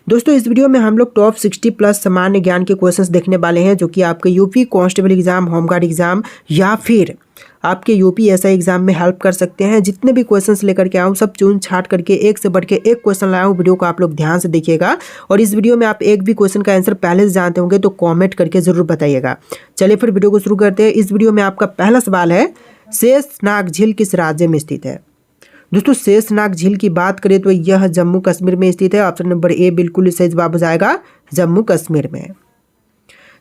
दोस्तों इस वीडियो में हम लोग टॉप 60 प्लस सामान्य ज्ञान के क्वेश्चंस देखने वाले हैं जो कि आपके UP constable exam, home guard exam या फिर आपके यूपी एसआई एग्जाम में हेल्प कर सकते हैं। जितने भी क्वेश्चंस लेकर के आऊँ सब चुन छाट करके एक से बढ़ के एक क्वेश्चन लाया हूँ। वीडियो को आप लोग ध्यान से देखिएगा और इस वीडियो में आप एक भी क्वेश्चन का आंसर पहले से जानते होंगे तो कॉमेंट करके जरूर बताइएगा। चलिए फिर वीडियो को शुरू करते हैं। इस वीडियो में आपका पहला सवाल है, शेषनाग झील किस राज्य में स्थित है? दोस्तों शेषनाग झील की बात करें तो यह जम्मू कश्मीर में स्थित है। ऑप्शन नंबर ए बिल्कुल सही जवाब हो जाएगा, जम्मू कश्मीर में।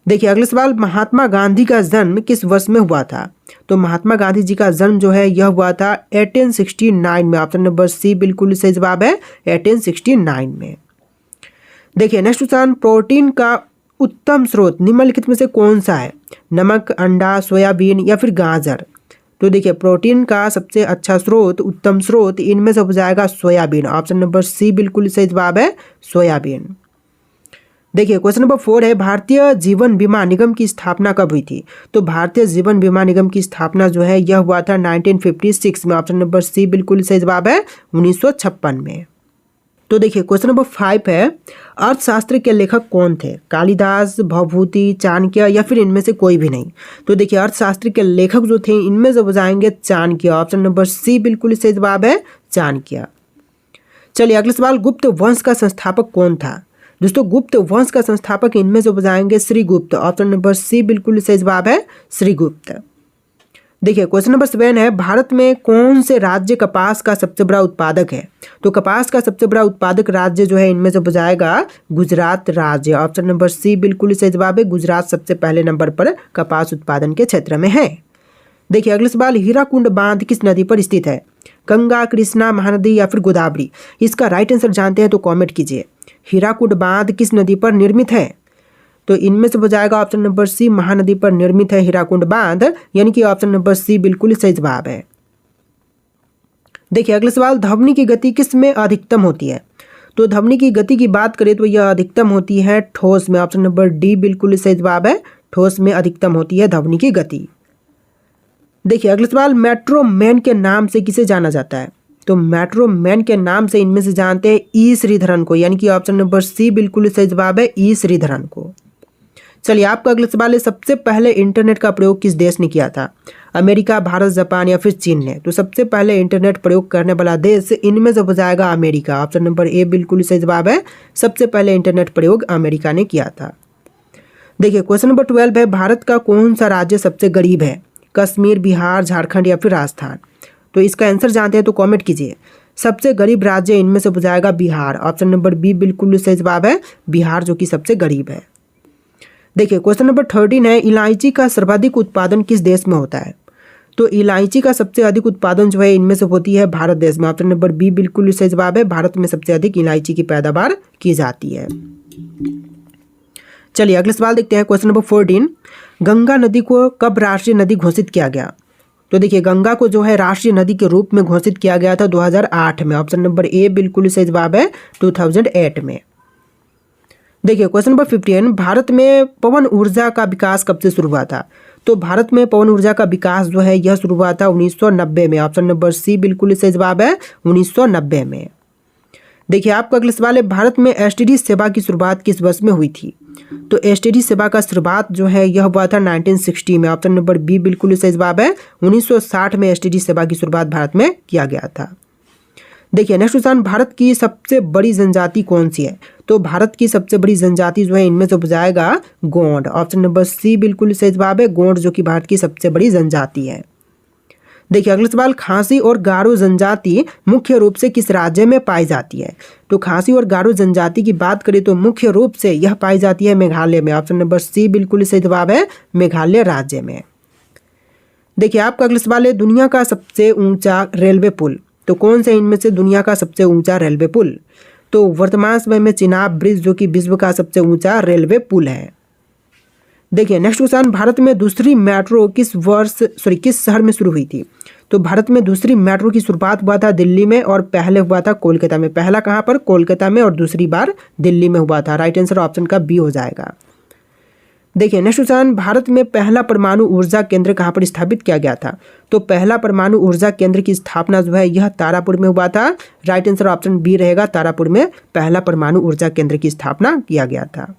देखिए अगला सवाल, महात्मा गांधी का जन्म किस वर्ष में हुआ था? तो महात्मा गांधी जी का जन्म जो है यह हुआ था 1869 में। ऑप्शन नंबर सी बिल्कुल सही जवाब है, 1869 में। देखिए नेक्स्ट क्वेश्चन, प्रोटीन का उत्तम स्रोत निम्नलिखित में से कौन सा है? नमक, अंडा, सोयाबीन या फिर गाजर? तो देखिए प्रोटीन का सबसे अच्छा स्रोत, उत्तम स्रोत इनमें से हो जाएगा सोयाबीन। ऑप्शन नंबर सी बिल्कुल सही जवाब है, सोयाबीन। देखिए क्वेश्चन नंबर 4 है, भारतीय जीवन बीमा निगम की स्थापना कब हुई थी? तो भारतीय जीवन बीमा निगम की स्थापना जो है यह हुआ था 1956 में। ऑप्शन नंबर सी बिल्कुल सही जवाब है, 1956 में। तो देखिए क्वेश्चन नंबर 5 है, अर्थशास्त्र के लेखक कौन थे? कालिदास, भवभूति, चाणक्य या फिर इनमें से कोई भी नहीं? तो देखिए अर्थशास्त्र के लेखक जो थे इनमें से बजाएंगे चाणक्य। ऑप्शन नंबर सी बिल्कुल सही जवाब है, चाणक्य। चलिए अगला सवाल, गुप्त वंश का संस्थापक कौन था? दोस्तों गुप्त वंश का संस्थापक इनमें से बजाएंगे श्रीगुप्त। ऑप्शन नंबर सी बिल्कुल सही जवाब है, श्रीगुप्त। देखिए क्वेश्चन नंबर 7 है, भारत में कौन से राज्य कपास का सबसे बड़ा उत्पादक है? तो कपास का सबसे बड़ा उत्पादक राज्य जो है इनमें से बजाएगा गुजरात राज्य। ऑप्शन नंबर सी बिल्कुल सही जवाब है, गुजरात सबसे पहले नंबर पर कपास उत्पादन के क्षेत्र में है। देखिए अगला सवाल, हीराकुंड बांध किस नदी पर स्थित है? गंगा, कृष्णा, महानदी या फिर गोदावरी? इसका राइट आंसर जानते हैं तो कॉमेंट कीजिए। हीराकुंड बांध किस नदी पर निर्मित है? तो इनमें से हो जाएगा ऑप्शन नंबर सी, महानदी पर निर्मित है हीराकुंड बांध, यानी कि ऑप्शन नंबर सी बिल्कुल सही जवाब है। देखिए अगला सवाल, ध्वनि की गति किस में अधिकतम होती है? तो ध्वनि की गति की बात करें तो यह अधिकतम होती है ठोस में। ऑप्शन नंबर डी बिल्कुल सही जवाब है, ठोस में अधिकतम होती है ध्वनि की गति। देखिए अगला सवाल, मेट्रो मैन के नाम से किसे जाना जाता है? तो मेट्रो मैन के नाम से इनमें से जानते हैं ई श्रीधरन को, यानी कि ऑप्शन नंबर सी बिल्कुल सही जवाब है, ई श्रीधरन को। चलिए आपका अगला सवाल है, सबसे पहले इंटरनेट का प्रयोग किस देश ने किया था? अमेरिका, भारत, जापान या फिर चीन ने? तो सबसे पहले इंटरनेट प्रयोग करने वाला देश इनमें से हो जाएगा अमेरिका। ऑप्शन नंबर ए बिल्कुल सही जवाब है, सबसे पहले इंटरनेट प्रयोग अमेरिका ने किया था। देखिए क्वेश्चन नंबर 12 है, भारत का कौन सा राज्य सबसे गरीब है? कश्मीर, बिहार, झारखंड या फिर राजस्थान? तो इसका आंसर जानते हैं तो कॉमेंट कीजिए। सबसे गरीब राज्य इनमें से हो जाएगा बिहार। ऑप्शन नंबर बी बिल्कुल सही जवाब है, बिहार जो कि सबसे गरीब है। देखिए क्वेश्चन नंबर 13 है, इलायची का सर्वाधिक उत्पादन किस देश में होता है? तो इलायची का सबसे अधिक उत्पादन जो है इनमें से होती है भारत देश में। ऑप्शन नंबर बी बिल्कुल सही जवाब है, भारत में सबसे अधिक इलायची की पैदावार की जाती है। चलिए अगला सवाल देखते हैं। क्वेश्चन नंबर 14, गंगा नदी को कब राष्ट्रीय नदी घोषित किया गया? तो देखिए गंगा को जो है राष्ट्रीय नदी के रूप में घोषित किया गया था 2008 में। ऑप्शन नंबर ए बिल्कुल सही जवाब है, 2008 में। देखिए क्वेश्चन नंबर 15, भारत में पवन ऊर्जा का विकास कब से शुरू हुआ था? तो भारत में पवन ऊर्जा का विकास जो है यह शुरू हुआ था 1990 में। ऑप्शन नंबर सी बिल्कुल सही जवाब है, 1990 में। देखिए आपका अगला सवाल है, भारत में एसटीडी सेवा की शुरुआत किस वर्ष में हुई थी? तो एसटीडी सेवा का शुरुआत जो है यह हुआ था 1960 में। ऑप्शन नंबर बी बिल्कुल सही जवाब है, 1960 में एसटीडी सेवा की शुरुआत भारत में किया गया था। देखिए नेक्स्ट क्वेश्चन, भारत की सबसे बड़ी जनजाति कौन सी है? तो भारत की सबसे बड़ी जनजाति जो है इनमें से हो जाएगा गोंड। ऑप्शन नंबर सी बिल्कुल सही जवाब है, गोंड जो कि भारत की सबसे बड़ी जनजाति है। देखिए अगला सवाल, खासी और गारो जनजाति मुख्य रूप से किस राज्य में पाई जाती है? तो खासी और गारो जनजाति की बात करें तो मुख्य रूप से यह पाई जाती है मेघालय में। ऑप्शन नंबर सी बिल्कुल सही जवाब है, मेघालय राज्य में। देखिए आपका अगला सवाल है, दुनिया का सबसे ऊंचा रेलवे पुल? तो कौन से इनमें से दुनिया का सबसे ऊंचा रेलवे पुल? तो वर्तमान समय में चिनाब ब्रिज जो कि विश्व का सबसे ऊंचा रेलवे पुल है। देखिए नेक्स्ट क्वेश्चन, भारत में दूसरी मेट्रो किस शहर में शुरू हुई थी? तो भारत में दूसरी मेट्रो की शुरुआत हुआ था दिल्ली में और पहले हुआ था कोलकाता में। पहला कहाँ पर? कोलकाता में, और दूसरी बार दिल्ली में हुआ था। राइट आंसर ऑप्शन का बी हो जाएगा। देखिए नेक्स्ट क्वेश्चन, भारत में पहला परमाणु ऊर्जा केंद्र कहाँ पर स्थापित किया गया था? तो पहला परमाणु ऊर्जा केंद्र की स्थापना जो है यह तारापुर में हुआ था। राइट आंसर ऑप्शन बी रहेगा, तारापुर में पहला परमाणु ऊर्जा केंद्र की स्थापना किया गया था।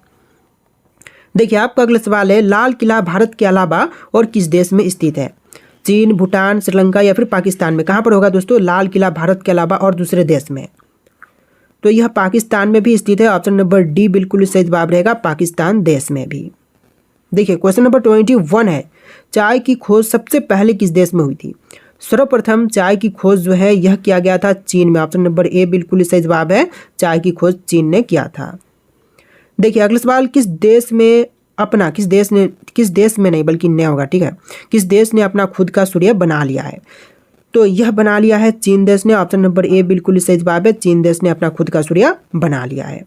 देखिए आपका अगला सवाल है, लाल किला भारत के अलावा और किस देश में स्थित है? चीन, भूटान, श्रीलंका या फिर पाकिस्तान में? कहाँ पर होगा दोस्तों लाल किला भारत के अलावा और दूसरे देश में? तो यह पाकिस्तान में भी स्थित है। ऑप्शन नंबर डी बिल्कुल सही जवाब रहेगा, पाकिस्तान देश में भी। देखिए क्वेश्चन नंबर 21 है, चाय की खोज सबसे पहले किस देश में हुई थी? सर्वप्रथम चाय की खोज जो है यह किया गया था चीन में। ऑप्शन नंबर ए बिल्कुल सही जवाब है, चाय की खोज चीन ने किया था। देखिए अगला सवाल, किस देश में नहीं बल्कि ने होगा, ठीक है, किस देश ने अपना खुद का सूर्य बना लिया है? तो यह बना लिया है चीन देश ने। ऑप्शन नंबर ए बिल्कुल सही जवाब है, चीन देश ने अपना खुद का सूर्य बना लिया है।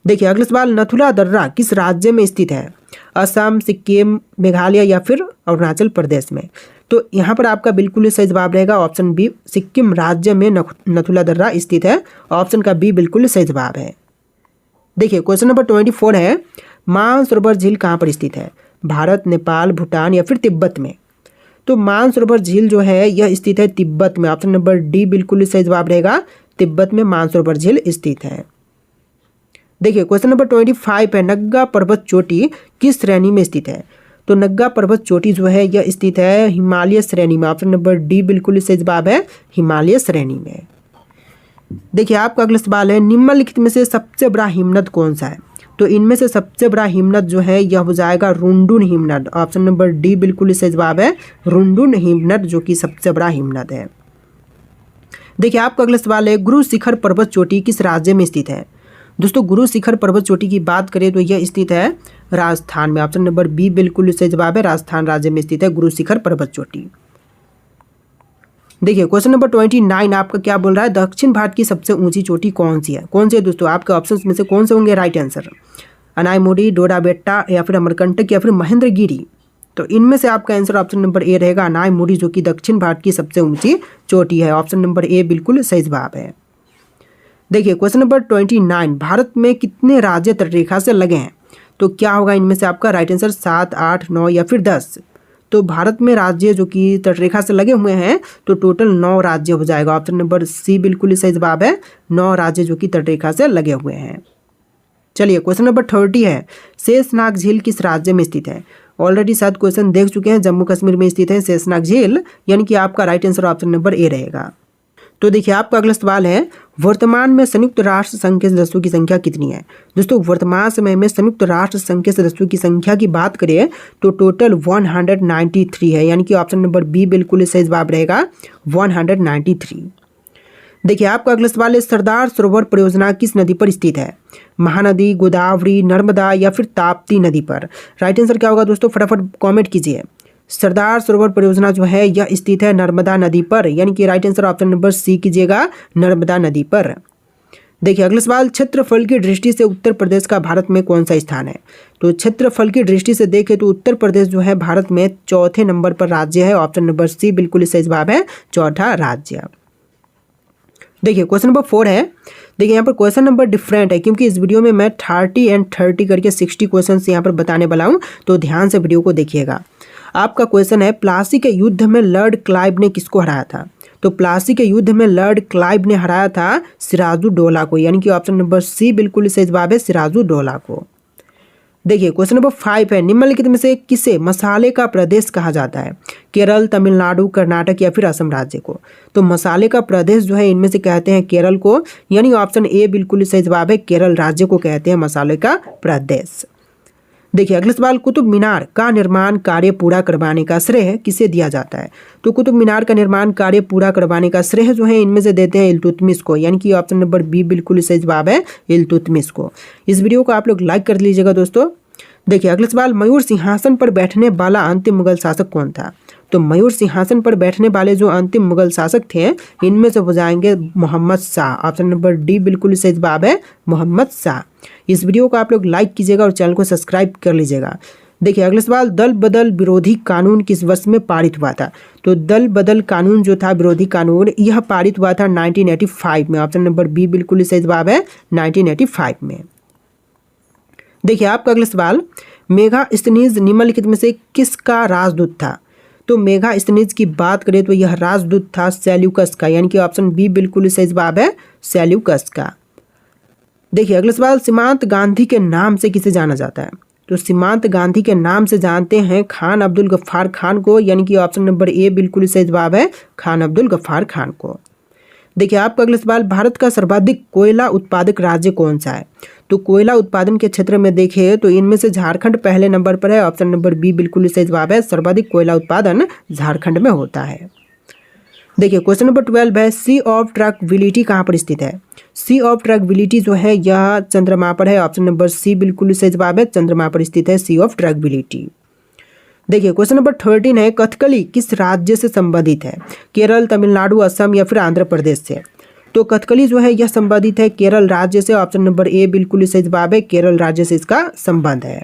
देखिए अगला सवाल, नथुला दर्रा किस राज्य में स्थित है? असम, सिक्किम, मेघालय या फिर अरुणाचल प्रदेश में? तो यहाँ पर आपका बिल्कुल सही जवाब रहेगा ऑप्शन बी, सिक्किम राज्य में नथुला दर्रा स्थित है। ऑप्शन का बी बिल्कुल सही जवाब है। देखिए क्वेश्चन नंबर 24 है, मानसरोवर झील कहाँ पर स्थित है? भारत, नेपाल, भूटान या फिर तिब्बत में? तो मानसरोवर झील जो है यह स्थित है तिब्बत में। ऑप्शन नंबर डी बिल्कुल सही जवाब रहेगा, तिब्बत में मानसरोवर झील स्थित है। देखिए क्वेश्चन नंबर 25 है, नग्गा पर्वत चोटी किस श्रेणी में स्थित है? तो नग्गा पर्वत चोटी जो है यह स्थित है हिमालय श्रेणी में। ऑप्शन नंबर डी बिल्कुल सही जवाब है, हिमालय श्रेणी में। देखिए आपका अगला सवाल है, निम्नलिखित में से सबसे बड़ा हिमनद कौन सा है? तो इनमें से सबसे बड़ा हिमनद जो है यह हो जाएगा रुंडुन हिमनद। ऑप्शन नंबर डी बिल्कुल सही जवाब है, रुंडुन हिमनद जो कि सबसे बड़ा हिमनद है। देखिए आपका अगला सवाल है, गुरु शिखर पर्वत चोटी किस राज्य में स्थित है? दोस्तों गुरु शिखर पर्वत चोटी की बात करें तो यह स्थित है राजस्थान में। ऑप्शन नंबर बी बिल्कुल सही जवाब है, राजस्थान राज्य में स्थित है गुरु शिखर पर्वत चोटी। देखिए क्वेश्चन नंबर 29 आपका क्या बोल रहा है, दक्षिण भारत की सबसे ऊंची चोटी कौन सी है? कौन सी है दोस्तों? आपके ऑप्शंस में से कौन से होंगे राइट आंसर? अनाईमुडी, डोडाबेट्टा या फिर अमरकंटक या फिर महेंद्रगिरी? तो इनमें से आपका आंसर ऑप्शन नंबर ए रहेगा, अनाईमुडी जो कि दक्षिण भारत की सबसे ऊंची चोटी है। ऑप्शन नंबर ए बिल्कुल सही जवाब है। देखिए क्वेश्चन नंबर 29, भारत में कितने राज्य तटरेखा से लगे हैं? तो क्या होगा इनमें से आपका राइट आंसर? 7, 8, 9 या फिर 10? तो भारत में राज्य जो कि तटरेखा से लगे हुए हैं तो टोटल 9 राज्य हो जाएगा। ऑप्शन नंबर सी बिल्कुल सही जवाब है, 9 राज्य जो कि तटरेखा से लगे हुए हैं। चलिए क्वेश्चन नंबर 30 है, शेषनाग झील किस राज्य में स्थित है? ऑलरेडी शायद क्वेश्चन देख चुके हैं, जम्मू कश्मीर में स्थित है शेषनाग झील, यानी कि आपका right answer option number A रहेगा। तो देखिए आपका अगला सवाल है, वर्तमान में संयुक्त राष्ट्र संघ के सदस्यों की संख्या कितनी है? दोस्तों वर्तमान समय में संयुक्त राष्ट्र संघ के सदस्यों की संख्या की बात करें तो टोटल 193 है, यानी कि ऑप्शन नंबर बी बिल्कुल सही जवाब रहेगा, 193। देखिए आपका अगला सवाल है, सरदार सरोवर परियोजना किस नदी पर स्थित है? महानदी, गोदावरी, नर्मदा या फिर ताप्ती नदी पर? राइट आंसर क्या होगा दोस्तों? फटाफट कॉमेंट कीजिए। सरदार सरोवर परियोजना जो है यह स्थित है नर्मदा नदी पर, यानी कि right answer option number C कीजिएगा, नर्मदा नदी पर। देखिए अगला सवाल, क्षेत्रफल की दृष्टि से उत्तर प्रदेश का भारत में कौन सा स्थान है? तो क्षेत्रफल की दृष्टि से देखें तो उत्तर प्रदेश जो है भारत में 4थे नंबर पर राज्य है। ऑप्शन नंबर सी बिल्कुल सही जवाब है, 4था राज्य। देखिए क्वेश्चन नंबर 4 है, देखिए यहाँ पर क्वेश्चन नंबर डिफरेंट है क्योंकि इस वीडियो में मैं 30 और 30 करके 60 क्वेश्चन यहाँ पर बताने वाला हूँ, तो ध्यान से वीडियो को देखिएगा। आपका क्वेश्चन है, प्लासी के युद्ध में लॉर्ड क्लाइव ने किसको हराया था? तो प्लासी के युद्ध में लॉर्ड क्लाइव ने हराया था सिराजुद्दौला को, यानी कि ऑप्शन नंबर सी बिल्कुल सही जवाब है, सिराजुद्दौला को। देखिए क्वेश्चन नंबर 5 है, निम्नलिखित में से किसे मसाले का प्रदेश कहा जाता है? केरल, तमिलनाडु, कर्नाटक या फिर असम राज्य को? तो मसाले का प्रदेश जो है इनमें से कहते हैं केरल को, यानी ऑप्शन ए बिल्कुल सही जवाब है, केरल राज्य को कहते हैं मसाले का प्रदेश। देखिए अगला सवाल, कुतुब मीनार का निर्माण कार्य पूरा करवाने का श्रेय किसे दिया जाता है? तो कुतुब मीनार का निर्माण कार्य पूरा करवाने का श्रेय जो है इनमें से देते हैं इल्तुतमिश को, यानी कि ऑप्शन नंबर बी बिल्कुल सही जवाब है, इल्तुतमिश को। इस वीडियो को आप लोग लाइक कर लीजिएगा दोस्तों। देखिए अगला सवाल, मयूर सिंहासन पर बैठने वाला अंतिम मुगल शासक कौन था? तो मयूर सिंहासन पर बैठने वाले जो अंतिम मुगल शासक थे इनमें से हो जाएंगे Mohammad Shah. Option number D बिल्कुल सही जवाब है, मोहम्मद शाह। इस वीडियो को आप लोग लाइक कीजिएगा और चैनल को सब्सक्राइब कर लीजिएगा। देखिए अगला सवाल, दल बदल विरोधी कानून किस वर्ष में पारित हुआ था? तो दल बदल कानून जो था विरोधी कानून यह पारित हुआ था 1985 में। ऑप्शन नंबर बी बिल्कुल सही जवाब है, 1985 में। देखिए आपका अगला सवाल, मेगास्थनीज निम्नलिखित में से किसका राजदूत था? तो मेगास्थनीज की बात करें तो यह राजदूत था सेल्यूकस का, यानी कि ऑप्शन बी बिल्कुल सही जवाब है, सेल्यूकस का। देखिए अगला सवाल, सीमांत गांधी के नाम से किसे जाना जाता है? तो सीमांत गांधी के नाम से जानते हैं खान अब्दुल गफ्फार खान को, यानी कि ऑप्शन नंबर ए बिल्कुल सही जवाब है, खान अब्दुल गफ्फार खान को। देखिए आपका अगला सवाल, भारत का सर्वाधिक कोयला उत्पादक राज्य कौन सा है? तो कोयला उत्पादन के क्षेत्र में देखें तो इनमें से झारखंड पहले नंबर पर है, ऑप्शन नंबर बी बिल्कुल सही जवाब है, सर्वाधिक कोयला उत्पादन झारखंड में होता है। देखिए क्वेश्चन नंबर 12 है, सी ऑफ ट्रैंक्विलिटी कहाँ पर स्थित है? सी ऑफ ट्रैंक्विलिटी जो है यह चंद्रमा पर है, ऑप्शन नंबर सी बिल्कुल सही जवाब है, चंद्रमा पर स्थित है सी ऑफ ट्रैंक्विलिटी। देखिए क्वेश्चन नंबर 13 है, कथकली किस राज्य से संबंधित है? केरल, तमिलनाडु, असम या फिर आंध्र प्रदेश से? तो कथकली जो है यह संबंधित है केरल राज्य से, ऑप्शन नंबर ए बिल्कुल सही जवाब है, केरल राज्य से इसका संबंध है।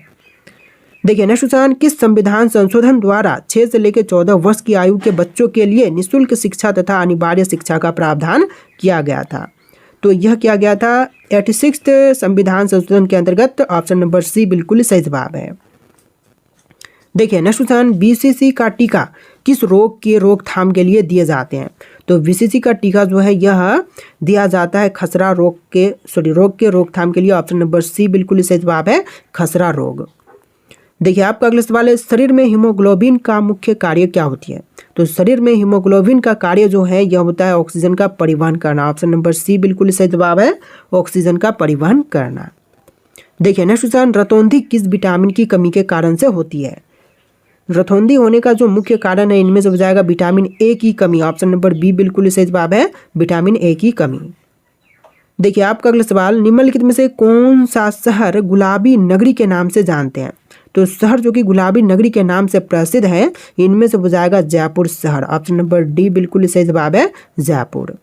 देखिए नेक्स्ट क्वेश्चन, किस संविधान संशोधन द्वारा 6 से लेकर 14 वर्ष की आयु के बच्चों के लिए निःशुल्क शिक्षा तथा अनिवार्य शिक्षा का प्रावधान किया गया था? तो यह किया गया था 86वें संविधान संशोधन के अंतर्गत, ऑप्शन नंबर सी बिल्कुल सही जवाब है। देखिए नेक्स्ट क्वेश्चन, बीसीसी का टीका किस रोग के रोकथाम के लिए दिए जाते हैं? तो बीसीसी का टीका जो है यह दिया जाता है खसरा रोग के रोकथाम के लिए, ऑप्शन नंबर सी बिल्कुल सही जवाब है, खसरा रोग। देखिए आपका अगला सवाल है, शरीर में हीमोग्लोबिन का मुख्य कार्य क्या होती है? तो शरीर में हीमोग्लोबिन का कार्य जो है यह होता है ऑक्सीजन का परिवहन करना, ऑप्शन नंबर सी बिल्कुल सही जवाब है, ऑक्सीजन का परिवहन करना। देखिए नेक्स्ट क्वेश्चन, रतौंधी किस विटामिन की कमी के कारण से होती है? रतौंधी होने का जो मुख्य कारण है इनमें से हो जाएगा विटामिन ए की कमी, ऑप्शन नंबर बी बिल्कुल सही जवाब है, विटामिन ए की कमी। देखिए आपका अगला सवाल, निम्नलिखित में से कौन सा शहर गुलाबी नगरी के नाम से जानते हैं? तो शहर जो कि गुलाबी नगरी के नाम से प्रसिद्ध है इनमें से हो जाएगा जयपुर शहर, ऑप्शन नंबर डी बिल्कुल सही जवाब है, जयपुर।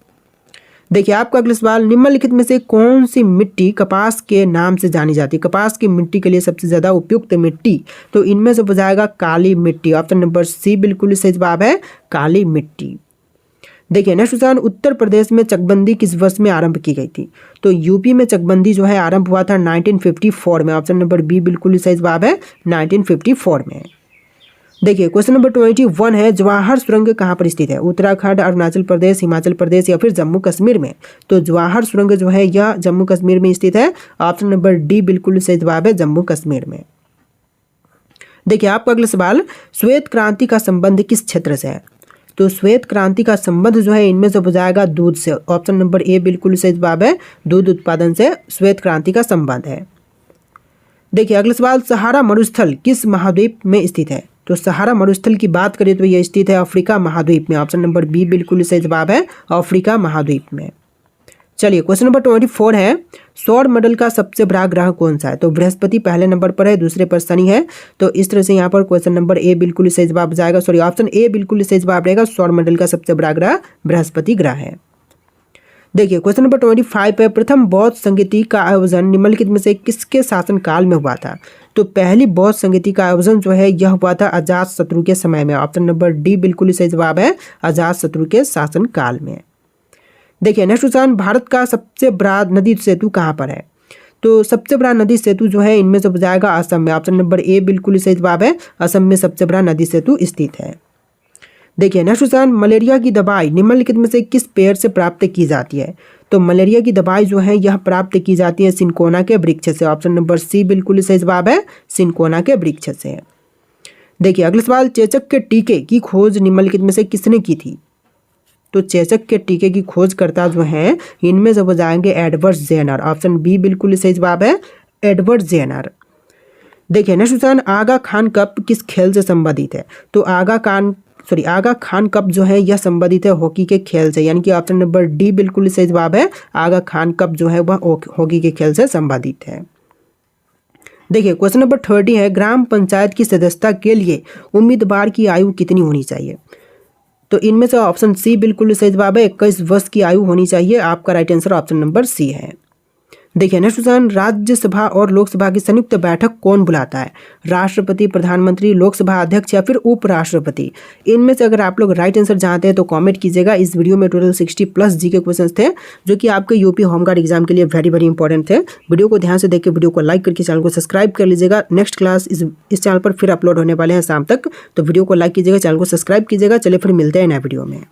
देखिए आपका अगला सवाल, निम्नलिखित में से कौन सी मिट्टी कपास के नाम से जानी जाती है? कपास की मिट्टी के लिए सबसे ज्यादा उपयुक्त मिट्टी, तो इनमें से हो जाएगा काली मिट्टी, ऑप्शन नंबर सी बिल्कुल सही जवाब है, काली मिट्टी। देखिए नेक्स्ट क्वेश्चन, उत्तर प्रदेश में चकबंदी किस वर्ष में आरंभ की गई थी? तो यूपी में चकबंदी जो है आरंभ हुआ था 1954 में, ऑप्शन नंबर बी बिल्कुल सही जवाब है, 1954 में। देखिए क्वेश्चन नंबर 21 है, जवाहर सुरंग कहाँ पर स्थित है? उत्तराखंड, अरुणाचल प्रदेश, हिमाचल प्रदेश या फिर जम्मू कश्मीर में? तो जवाहर सुरंग जो है यह जम्मू कश्मीर में स्थित है, ऑप्शन नंबर डी बिल्कुल सही जवाब है, जम्मू कश्मीर में। देखिए आपका अगला सवाल, श्वेत क्रांति का संबंध किस क्षेत्र से है? तो श्वेत क्रांति का संबंध जो है इनमें से हो जाएगा दूध से, ऑप्शन नंबर ए बिल्कुल सही जवाब है, दूध उत्पादन से श्वेत क्रांति का संबंध है। देखिए अगला सवाल, सहारा मरुस्थल किस महाद्वीप में स्थित है? तो सहारा मरुस्थल की बात करें तो यह स्थित है अफ्रीका महाद्वीप में, ऑप्शन नंबर बी बिल्कुल सही जवाब है, अफ्रीका महाद्वीप में। चलिए क्वेश्चन नंबर 24 है, सौर मंडल का सबसे बड़ा ग्रह कौन सा है? तो बृहस्पति पहले नंबर पर है, दूसरे पर शनि है, तो इस तरह से यहाँ पर क्वेश्चन नंबर ए बिल्कुल सही जवाब जाएगा, सॉरी ऑप्शन ए बिल्कुल सही जवाब रहेगा, सौर मंडल का सबसे बड़ा ग्रह बृहस्पति ग्रह है। देखिए क्वेश्चन नंबर 25 है, प्रथम बौद्ध संगीति का आयोजन निम्नलिखित में से किसके शासनकाल में हुआ था? तो पहली बौद्ध संगीति का आयोजन जो है यह हुआ था अजातशत्रु के समय में, ऑप्शन नंबर डी बिल्कुल सही जवाब है, अजातशत्रु के शासनकाल में। देखिए नेक्स्ट क्वेश्चन, भारत का सबसे बड़ा नदी सेतु कहाँ पर है? तो सबसे बड़ा नदी सेतु जो है इनमें से हो जाएगा असम में, ऑप्शन नंबर ए बिल्कुल सही जवाब है, असम में सबसे बड़ा नदी सेतु स्थित है। देखिए नेक्स्ट क्वेश्चन, मलेरिया की दवाई निम्नलिखित में से किस पेड़ से प्राप्त की जाती है? तो मलेरिया की दवाई जो है यह प्राप्त की जाती है सिनकोना के वृक्ष से, ऑप्शन नंबर सी बिल्कुल सही जवाब है, सिनकोना के वृक्ष से। देखिए अगला सवाल, चेचक के टीके की खोज निम्नलिखित में से किसने की थी? तो चेचक के टीके की खोजकर्ता जो हैं इनमें से हो जाएंगे एडवर्ड जेनर, ऑप्शन बी बिल्कुल सही जवाब है, एडवर्ड जेनर। देखिए नेक्स्ट क्वेश्चन, आगा खान कप किस खेल से संबंधित है? तो आगा खान कप जो है यह संबंधित है हॉकी के खेल से, यानी कि ऑप्शन नंबर डी बिल्कुल सही जवाब है, आगा खान कप जो है वह हॉकी के खेल से संबंधित है। देखिए क्वेश्चन नंबर 30 है, ग्राम पंचायत की सदस्यता के लिए उम्मीदवार की आयु कितनी होनी चाहिए? तो इनमें से ऑप्शन सी बिल्कुल सही जवाब है, 21 वर्ष की आयु होनी चाहिए, आपका right answer option number C है। देखिए नेक्स्ट क्वेश्चन, राज्यसभा और लोकसभा की संयुक्त बैठक कौन बुलाता है? राष्ट्रपति, प्रधानमंत्री, लोकसभा अध्यक्ष या फिर उपराष्ट्रपति? इनमें से अगर आप लोग राइट आंसर जानते हैं तो कमेंट कीजिएगा। इस वीडियो में टोटल 60+ जी के क्वेश्चन थे जो कि आपके यूपी होमगार्ड एग्जाम के लिए वेरी वेरी इंपॉर्टेंट थे। वीडियो को ध्यान से देख के वीडियो को लाइक करके चैनल को सब्सक्राइब कर लीजिएगा। नेक्स्ट क्लास इस चैनल पर फिर अपलोड होने वाले हैं शाम तक, तो वीडियो को लाइक कीजिएगा, चैनल को सब्सक्राइब कीजिएगा। चलिए फिर मिलते हैं नए वीडियो में।